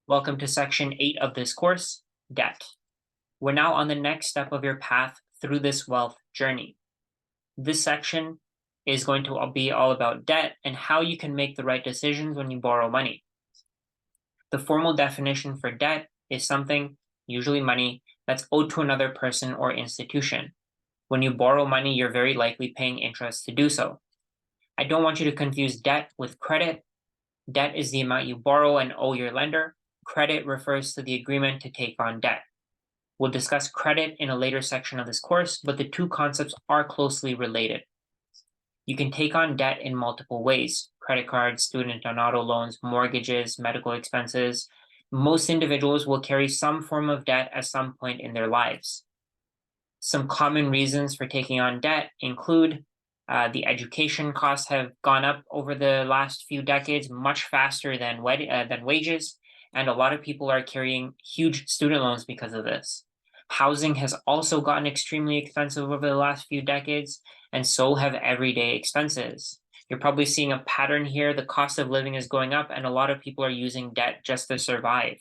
Welcome to section 8 of this course, debt. We're now on the next step of your path through this wealth journey. This section is going to be all about debt and how you can make the right decisions when you borrow money. The formal definition for debt is something, usually money, that's owed to another person or institution. When you borrow money, you're very likely paying interest to do so. I don't want you to confuse debt with credit. Debt is the amount you borrow and owe your lender. Credit refers to the agreement to take on debt. We'll discuss credit in a later section of this course, but the two concepts are closely related. You can take on debt in multiple ways: credit cards, student and auto loans, mortgages, medical expenses. Most individuals will carry some form of debt at some point in their lives. Some common reasons for taking on debt include the education costs have gone up over the last few decades much faster than wages, and a lot of people are carrying huge student loans because of this. Housing has also gotten extremely expensive over the last few decades, and so have everyday expenses. You're probably seeing a pattern here. The cost of living is going up, and a lot of people are using debt just to survive.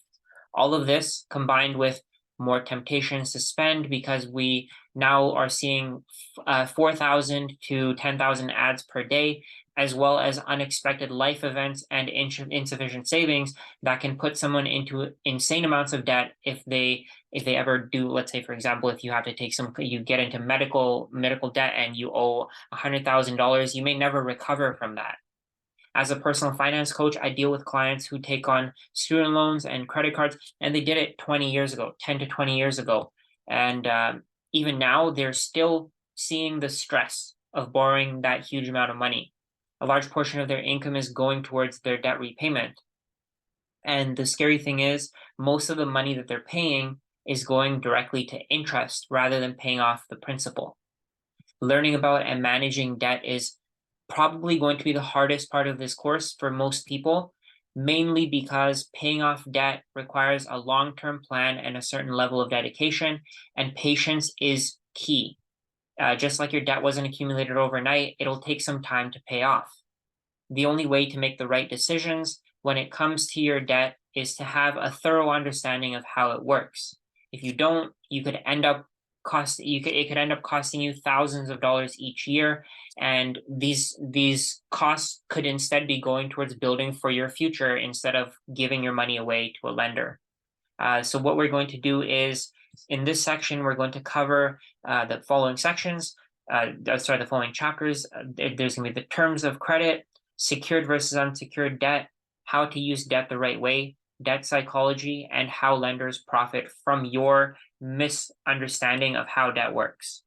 All of this combined with more temptations to spend because we now are seeing 4,000 to 10,000 ads per day, as well as unexpected life events and insufficient savings that can put someone into insane amounts of debt if they ever do. Let's say, for example, if you have to take you get into medical debt and you owe $100,000, you may never recover from that. As a personal finance coach, I deal with clients who take on student loans and credit cards, and they did it 20 years ago, 10 to 20 years ago. And even now, they're still seeing the stress of borrowing that huge amount of money. A large portion of their income is going towards their debt repayment. And the scary thing is, most of the money that they're paying is going directly to interest rather than paying off the principal. Learning about and managing debt is probably going to be the hardest part of this course for most people, mainly because paying off debt requires a long-term plan and a certain level of dedication, and patience is key. Just like your debt wasn't accumulated overnight, it'll take some time to pay off. The only way to make the right decisions when it comes to your debt is to have a thorough understanding of how it works. If you don't, it could end up costing you thousands of dollars each year, and these costs could instead be going towards building for your future instead of giving your money away to a lender. So what we're going to do is, in this section, we're going to cover the following sections. The following chapters. There's going to be the terms of credit, secured versus unsecured debt, how to use debt the right way, debt psychology, and how lenders profit from your misunderstanding of how debt works.